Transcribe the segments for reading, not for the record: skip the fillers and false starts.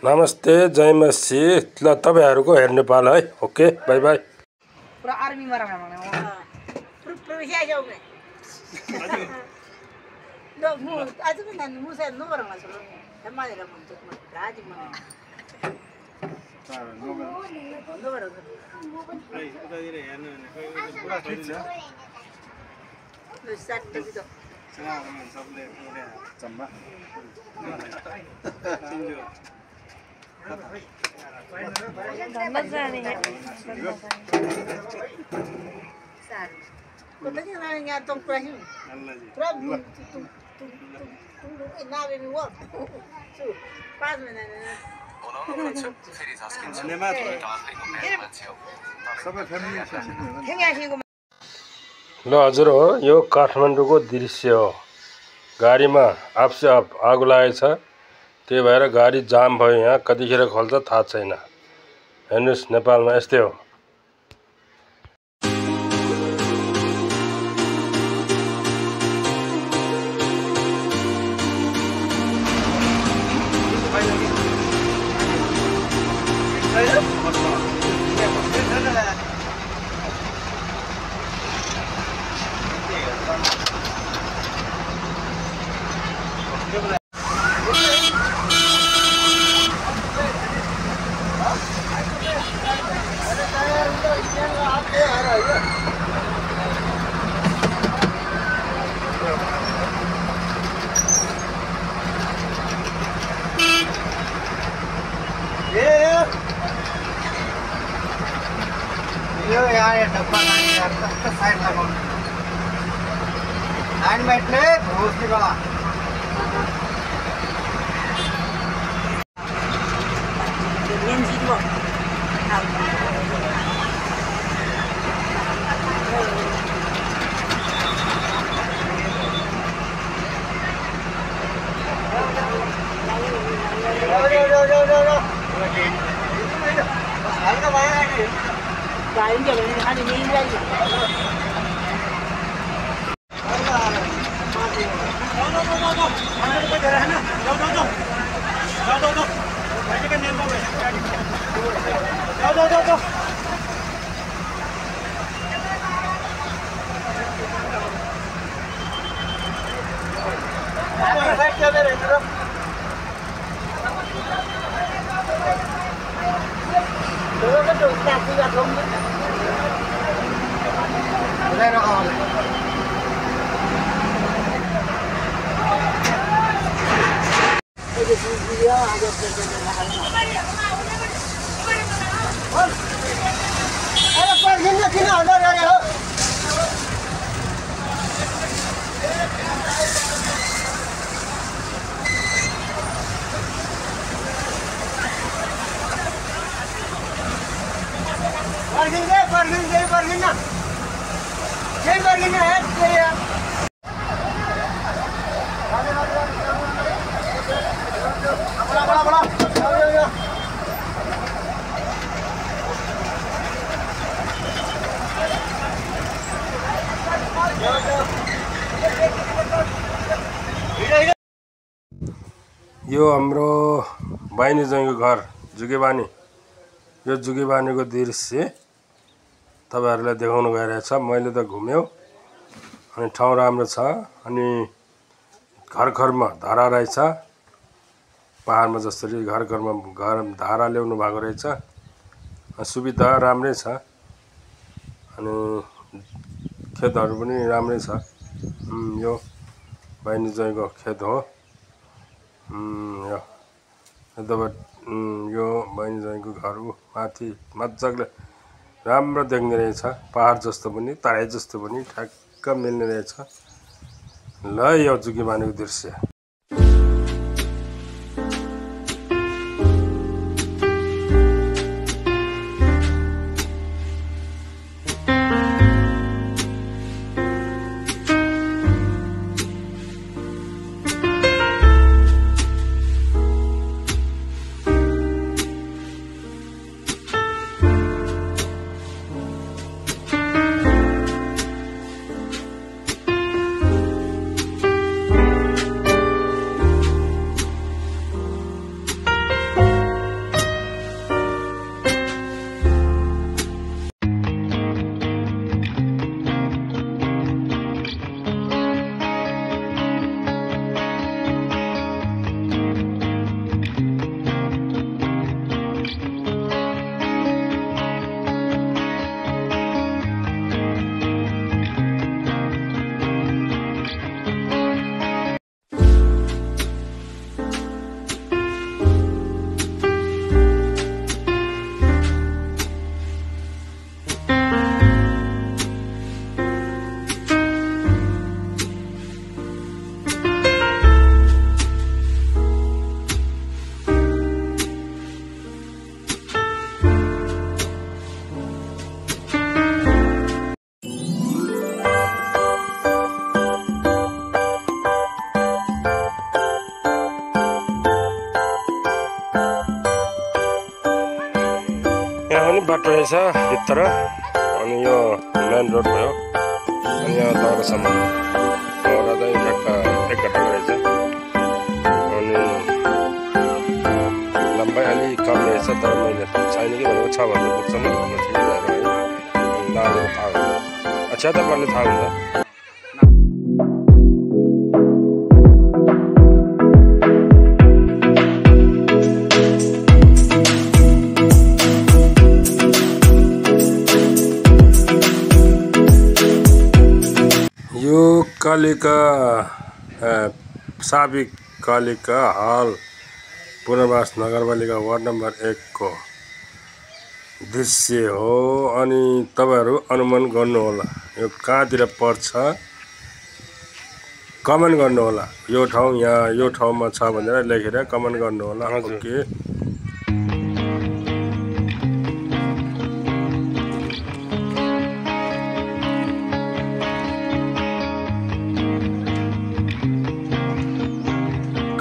नमस्ते जय मसी ल तपाईहरुको हेर्ने पाल है ओके बाइ बाइ पुरा आर्मी मा राख्न भने प्रवेश आयो भने ल मु आज पनि नानी मुसा नो गरम छ ल मानेर भन्छ म राजी मने नो गरम खै उतातिर हेर्नु भने खै पुरा ठिक छ ल स्टार्ट त दिदो सबले उडे चम्बा मजा आने है सार को त नि यहाँ त प्राहि अल्लाह जी पुरा तुम नावे नि वो सु 5 महिना धन्यवाद सबै फ्यामिली थ्याङ्क ल हजुर हो यो काठमाडौँको दृश्य हो गाडीमा आपसे आप आगो लागेछ त्यही भएर गाडी जाम भयो यहाँ कतिखेर खोल्छ थाहा छैन हेर्नुस् नेपालमा यस्तै हो यो यार डब्बा लाने यार तब साइड लगाओ लाइन बैठने भरोस निकला हल्का बाहर गाडी के भने खाली मेन गाडी यो हाम्रो बहिनी ज्वाइँको घर जुगेबानी यो जुगेबानीको दृश्य तपाईहरुलाई देखाउन गइरहेछ मैले त घुम्यो अनि ठाउँ राम्रो छ अनि घर घरमा धारा रहेछ पहाडमा जसरी घर घरमा धारा ल्याउनु भएको रहेछ सुविधा राम्रै छ अनि खेतहरु पनि राम्रै छ यो बहिनी ज्वाइँको खेत हो यो बहिनी ज्वाइँको घर माथि मजाले राम्रो देख्ने रहेछ पहाड जस्तो पनि तराई जस्तो पनि ठ्याक्क मिल्ने रहेछ ल यो जुगेबानीको दृश्य पनि बाटो रहेछ भित्र अनि यो मेन रोड भयो अनि यहाँ दौरासम्म दौरा चाहिँ ठ्याक्क 1 घन्टाको रहेछ अनि लम्बाइ अलि कम रहेछ तर मैले छैन कि भनेको 6 भन्दा पुग्छन् भन्नु ठिकै भएर है नालेको थाहा हुन्छ अच्छा त पर्ने थाहा हुन्छ यो कालिका साबिक कालिका हाल पुनर्वास नगरपालिका वार्ड नम्बर 1 को दृश्य हो अनि तपाईहरु अनुमान गर्नुहोला यो कहाँतिर पर्छ कमेन्ट गर्नुहोला यो ठाउँ यहाँ यो ठाउँमा छ भनेर लेखेर कमेन्ट गर्नुहोला ओके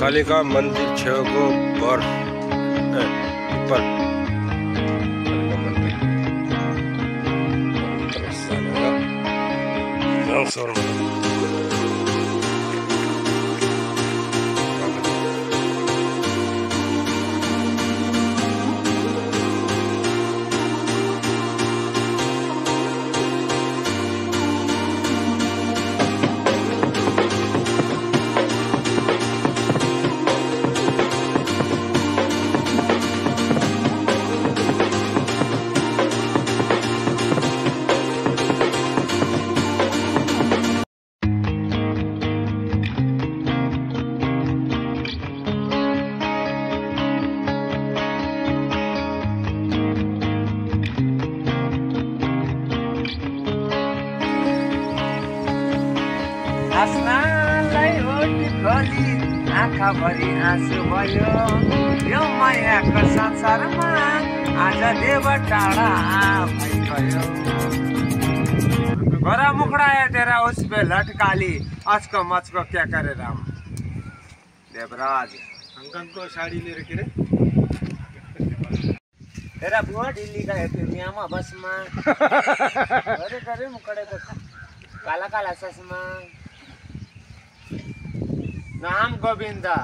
कालिका मन्दिर छेउको बर पिपल कालिका मन्दिर आस्नालाई ओटी खोली आँखाभरि आँसु भयो यो मायाको संसारमा आज देव टाढा भइगयो घोरा मुखडाया तेरा उस पे लटकाली अचको मचको क्या करे राम देवराज अंकल को साड़ी ले रखे रे तेरा बुआ ढिल्ली का है दुनियामा बसमा अरे करे मुखडेको काला काला चश्मा न हम गोविंदा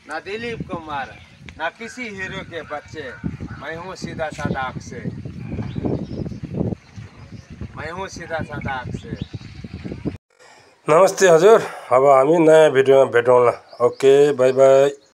न दिलीप कुमार न किसी हीरो के बच्चे मैं हूँ सीधा साधा अक्षय नमस्ते हजुर अब हामी नयाँ भिडियोमा भेटौँला ओके बाइ बाइ